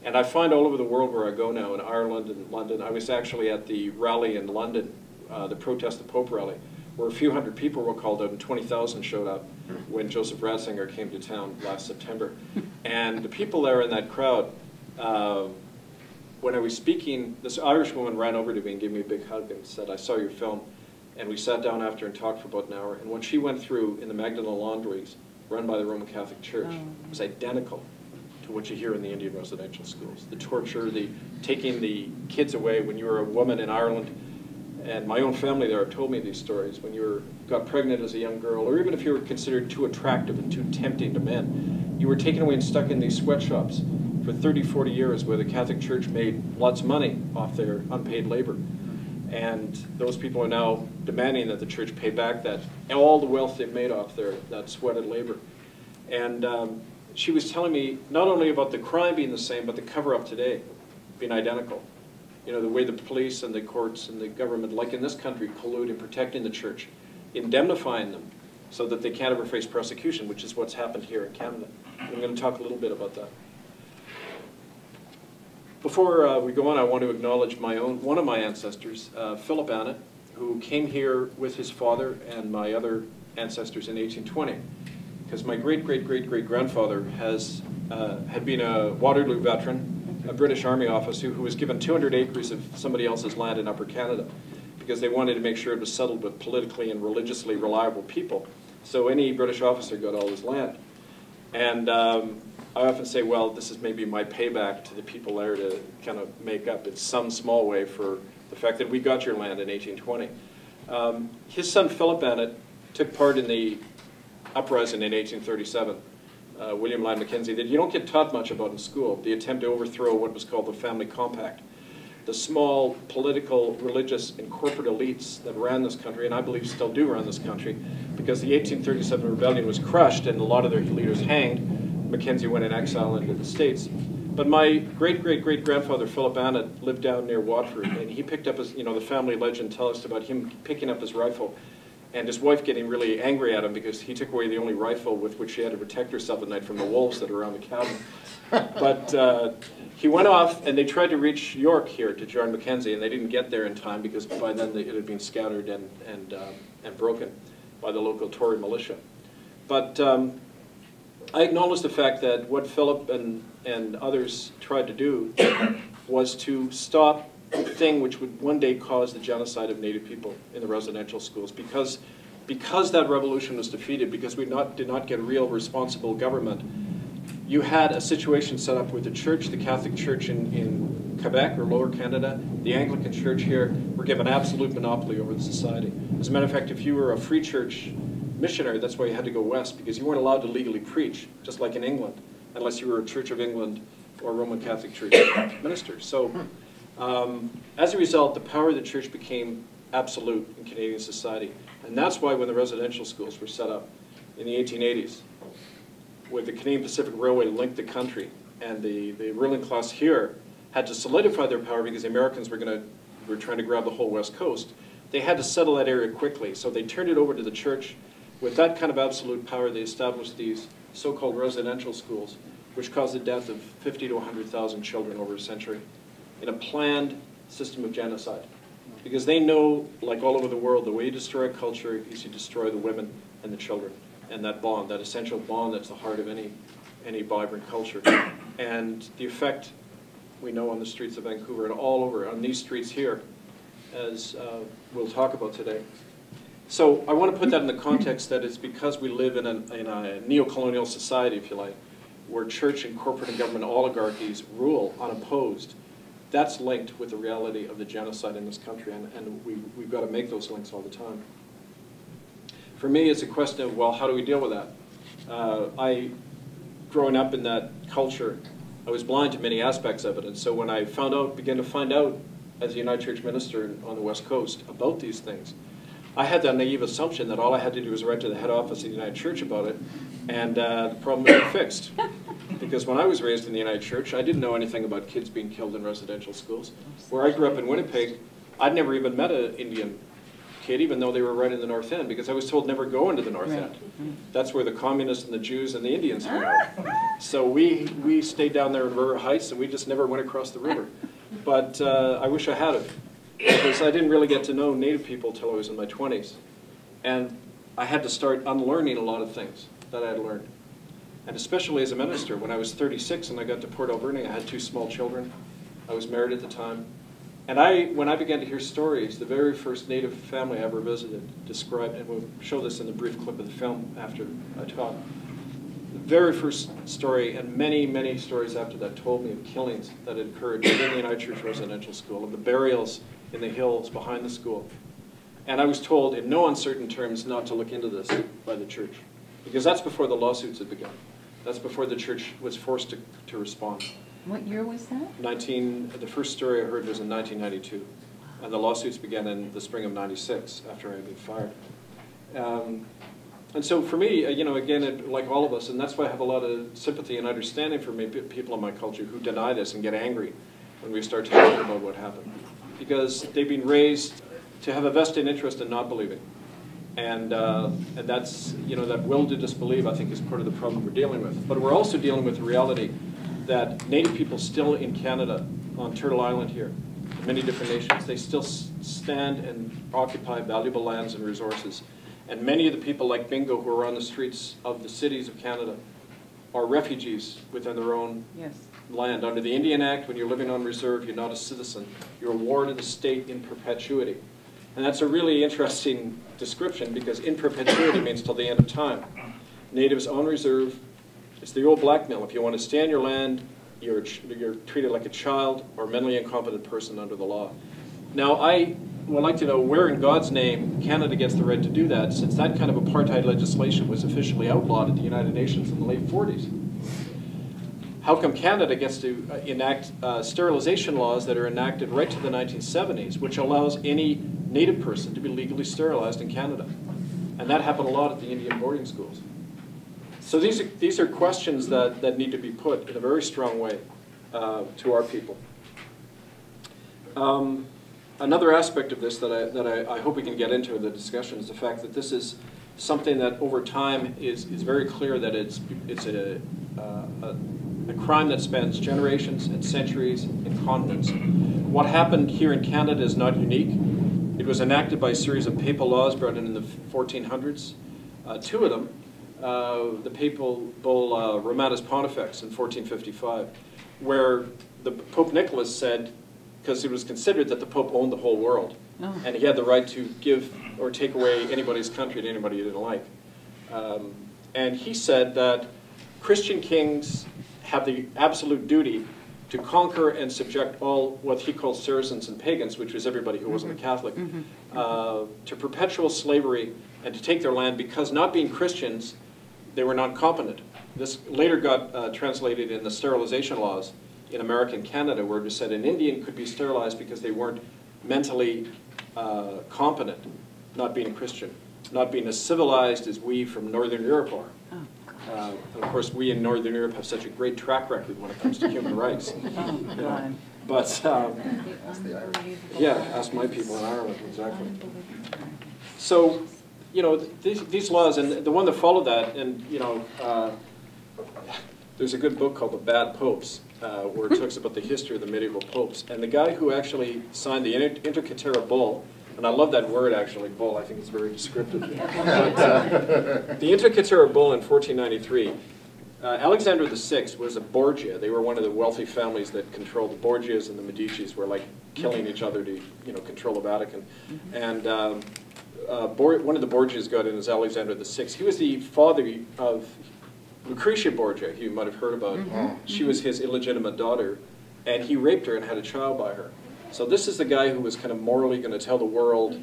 And I find all over the world where I go now, in Ireland and London. I was actually at the rally in London, the Protest the Pope rally, where a few hundred people were called out and 20,000 showed up when Joseph Ratzinger came to town last September. And the people there in that crowd, when I was speaking, this Irish woman ran over to me and gave me a big hug and said, "I saw your film." And we sat down after and talked for about an hour. And what she went through in the Magdalene laundries run by the Roman Catholic Church was identical to what you hear in the Indian residential schools. The torture, the taking the kids away when you were a woman in Ireland. And my own family there have told me these stories. When you got pregnant as a young girl, or even if you were considered too attractive and too tempting to men, you were taken away and stuck in these sweatshops for 30, 40 years where the Catholic Church made lots of money off their unpaid labor. And those people are now demanding that the church pay back that all the wealth they've made off that sweated labor. And she was telling me not only about the crime being the same, but the cover-up today being identical. You know, the way the police and the courts and the government, like in this country, collude in protecting the church, indemnifying them so that they can't ever face prosecution, which is what's happened here in Canada. I'm going to talk a little bit about that. Before we go on, I want to acknowledge one of my ancestors, Philip Annett, who came here with his father and my other ancestors in 1820. Because my great-great-great-great-grandfather had been a Waterloo veteran, a British Army officer who was given 200 acres of somebody else's land in Upper Canada because they wanted to make sure it was settled with politically and religiously reliable people. So any British officer got all his land. And I often say, well, this is maybe my payback to the people there to kind of make up in some small way for the fact that we got your land in 1820. His son, Philip Annett, took part in the uprising in 1837. William Lyon Mackenzie, that you don't get taught much about in school, the attempt to overthrow what was called the Family Compact. The small political, religious, and corporate elites that ran this country, and I believe still do run this country, because the 1837 rebellion was crushed and a lot of their leaders hanged. Mackenzie went in exile into the States. But my great-great-great-grandfather, Philip Annett, lived down near Watford, and he picked up his, the family legend tells us about him picking up his rifle and his wife getting really angry at him because he took away the only rifle with which she had to protect herself at night from the wolves that are around the cabin. But he went off, and they tried to reach York here to join Mackenzie, and they didn't get there in time because by then it had been scattered and broken by the local Tory militia. But I acknowledge the fact that what Philip and others tried to do was to stop the thing which would one day cause the genocide of Native people in the residential schools. Because that revolution was defeated, because we did not get real responsible government, you had a situation set up where the church, the Catholic Church in Quebec or Lower Canada, the Anglican Church here, were given absolute monopoly over the society. As a matter of fact, if you were a free church missionary, that's why you had to go west, because you weren't allowed to legally preach, just like in England, unless you were a Church of England or Roman Catholic Church minister. So as a result, the power of the church became absolute in Canadian society. And that's why when the residential schools were set up in the 1880s, where the Canadian Pacific Railway linked the country, and the ruling class here had to solidify their power because the Americans were trying to grab the whole West Coast, they had to settle that area quickly. So they turned it over to the church. With that kind of absolute power, they established these so-called residential schools, which caused the death of 50 to 100,000 children over a century in a planned system of genocide. Because they know, like all over the world, the way you destroy a culture is you destroy the women and the children, and that bond, that essential bond that's the heart of any vibrant culture. And the effect we know on the streets of Vancouver and all over, on these streets here, as we'll talk about today. So I want to put that in the context that it's because we live in a neo-colonial society, if you like, where church and corporate and government oligarchies rule unopposed. That's linked with the reality of the genocide in this country, and we've got to make those links all the time. For me, it's a question of, well, how do we deal with that? Growing up in that culture, I was blind to many aspects of it, and so when I began to find out as a United Church minister on the West Coast about these things, I had that naive assumption that all I had to do was write to the head office of the United Church about it, and the problem would be fixed. Because when I was raised in the United Church, I didn't know anything about kids being killed in residential schools. Where I grew up in Winnipeg, I'd never even met an Indian kid, even though they were right in the North End, because I was told never go into the North Right. End. That's where the communists and the Jews and the Indians hung out. So we stayed down there in River Heights, and we just never went across the river. But I wish I had it, because I didn't really get to know Native people till I was in my 20s. And I had to start unlearning a lot of things that I had learned. And especially as a minister, when I was 36 and I got to Port Alberni, I had 2 small children. I was married at the time. And when I began to hear stories, the very first Native family I ever visited described, and we'll show this in the brief clip of the film after I talk, the very first story, and many, many stories after that, told me of killings that had occurred within the United Church Residential School, of the burials in the hills behind the school. And I was told in no uncertain terms not to look into this by the church, because that's before the lawsuits had begun. That's before the church was forced to respond. What year was that? The first story I heard was in 1992, and the lawsuits began in the spring of '96 after I had been fired. And so for me, again, like all of us, and that's why I have a lot of sympathy and understanding for people in my culture who deny this and get angry when we start talking about what happened, because they've been raised to have a vested interest in not believing. And that's, that will to disbelieve, I think, is part of the problem we're dealing with. But we're also dealing with the reality that Native people still in Canada, on Turtle Island here, many different nations, they still stand and occupy valuable lands and resources. And many of the people like Bingo who are on the streets of the cities of Canada are refugees within their own land. Under the Indian Act, when you're living on reserve, you're not a citizen. You're a ward of the state in perpetuity. And that's a really interesting description, because in perpetuity means till the end of time. Natives on reserve, it's the old blackmail. If you want to stay on your land, you're treated like a child or mentally incompetent person under the law. Now, I would like to know where in God's name Canada gets the right to do that, since that kind of apartheid legislation was officially outlawed at the United Nations in the late 40s. How come Canada gets to enact sterilization laws that are enacted right to the 1970s, which allows any Native person to be legally sterilized in Canada? And that happened a lot at the Indian boarding schools. So these are questions that need to be put in a very strong way to our people. Another aspect of this that I hope we can get into in the discussion is the fact that this is something that over time is very clear that it's a crime that spans generations and centuries and continents. What happened here in Canada is not unique. It was enacted by a series of papal laws brought in the 1400s. 2 of them, the papal bull Romanus Pontifex in 1455, where the Pope Nicholas said, because it was considered that the Pope owned the whole world, and he had the right to give or take away anybody's country to anybody he didn't like. And he said that Christian kings have the absolute duty to conquer and subject all what he called Saracens and pagans, which was everybody who wasn't a Catholic, to perpetual slavery and to take their land, because not being Christians, they were non-competent. This later got translated in the sterilization laws in America and Canada, where it was said an Indian could be sterilized because they weren't mentally competent, not being a Christian, not being as civilized as we from Northern Europe are. And of course, we in Northern Europe have such a great track record when it comes to human rights. But, yeah, ask my people in Ireland, exactly. So, these laws, and the one that followed that, and, there's a good book called The Bad Popes, where it talks about the history of the medieval popes. And the guy who actually signed the Inter Caetera Bull, and I love that word, actually, bull. I think it's very descriptive. But, the Inter Caetera Bull in 1493, Alexander VI was a Borgia. They were one of the wealthy families that controlled the Borgias, and the Medicis were like killing each other to control the Vatican. And one of the Borgias got in as Alexander VI. He was the father of Lucretia Borgia, who you might have heard about. She was his illegitimate daughter, and he raped her and had a child by her. So this is the guy who was kind of morally going to tell the world,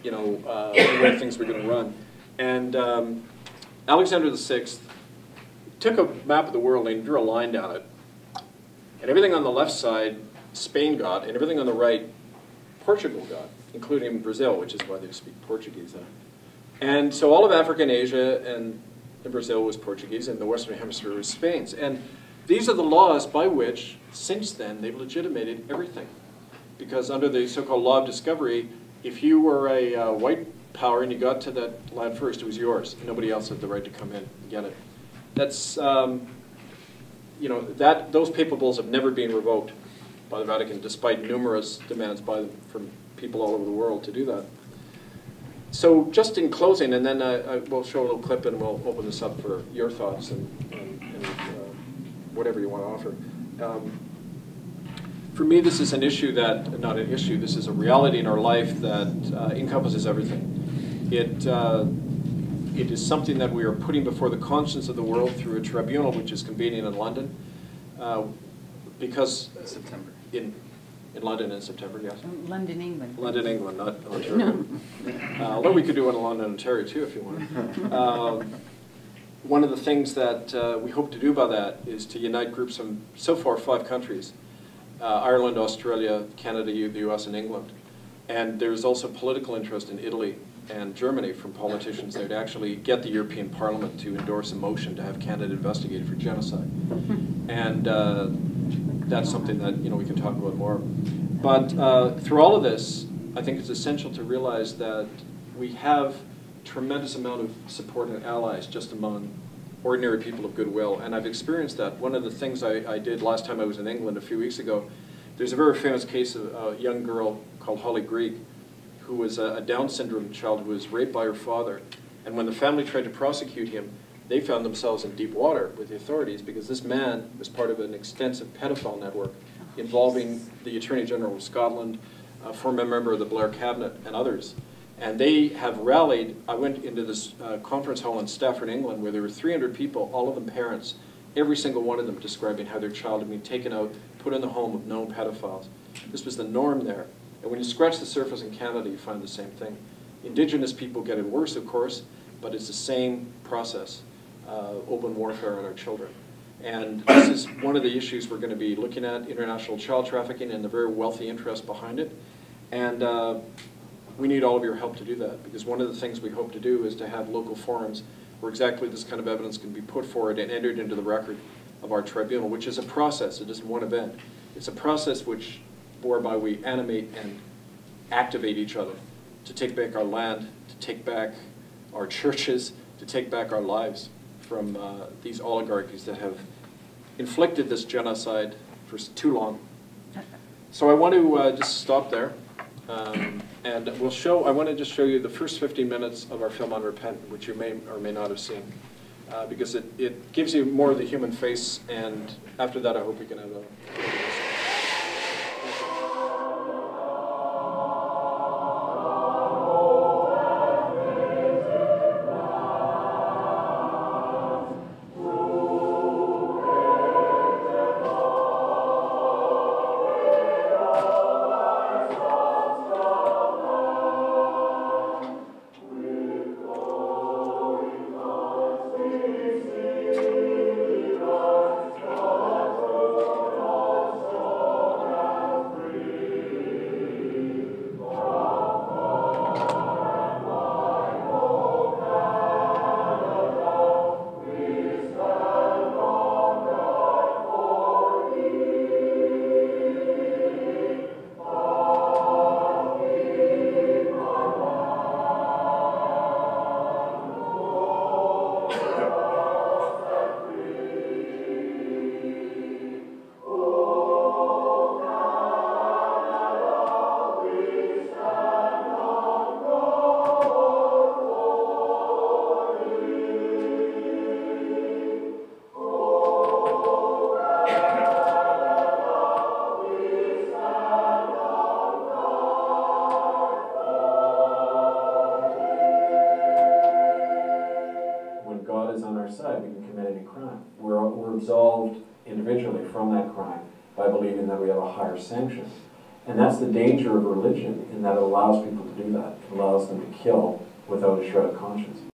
the way things were going to run. And Alexander VI took a map of the world and he drew a line down it. And everything on the left side, Spain got, and everything on the right, Portugal got, including Brazil, which is why they speak Portuguese. And so all of Africa and Asia and Brazil was Portuguese, and the Western Hemisphere was Spain's. And these are the laws by which, since then, they've legitimated everything. Because under the so-called law of discovery, if you were a white power and you got to that land first, it was yours. Nobody else had the right to come in and get it. That's, you know, those papal bulls have never been revoked by the Vatican, despite numerous demands by them from people all over the world to do that. So just in closing, and then we'll show a little clip and we'll open this up for your thoughts and whatever you want to offer. For me, this is an issue that, not an issue, this is a reality in our life that encompasses everything. It is something that we are putting before the conscience of the world through a tribunal which is convening in London. Because September. In London in September, yes. London, England. London, England, not Ontario. Although we could do one in London, Ontario too if you want. One of the things that we hope to do by that is to unite groups from, so far, 5 countries. Ireland, Australia, Canada, the US, and England. And there's also political interest in Italy and Germany from politicians there to actually get the European Parliament to endorse a motion to have Canada investigated for genocide. And that's something that, you know, we can talk about more. But through all of this, I think it's essential to realize that we have tremendous amount of support and allies just among ordinary people of goodwill, and I've experienced that. One of the things I did last time I was in England a few weeks ago, there's a very famous case of a young girl called Holly Grieg, who was a Down syndrome child who was raped by her father, and when the family tried to prosecute him, they found themselves in deep water with the authorities because this man was part of an extensive pedophile network involving the Attorney General of Scotland, a former member of the Blair Cabinet, and others. And they have rallied. I went into this conference hall in Stafford, England, where there were 300 people, all of them parents, every single one of them describing how their child had been taken out, put in the home of known pedophiles. This was the norm there. And when you scratch the surface in Canada, you find the same thing. Indigenous people get it worse, of course, but it's the same process, open warfare on our children. And this is one of the issues we're going to be looking at, international child trafficking and the very wealthy interest behind it. And we need all of your help to do that, because one of the things we hope to do is to have local forums where exactly this kind of evidence can be put forward and entered into the record of our tribunal, which is a process. It isn't one event. It's a process whereby we animate and activate each other to take back our land, to take back our churches, to take back our lives from these oligarchies that have inflicted this genocide for too long. So I want to just stop there. And we'll show, I want to just show you the first 15 minutes of our film Unrepentant, which you may or may not have seen, because it gives you more of the human face, and after that I hope we can have a... Side, we can commit any crime. We're absolved individually from that crime by believing that we have a higher sanction. And that's the danger of religion, in that it allows people to do that. It allows them to kill without a shred of conscience.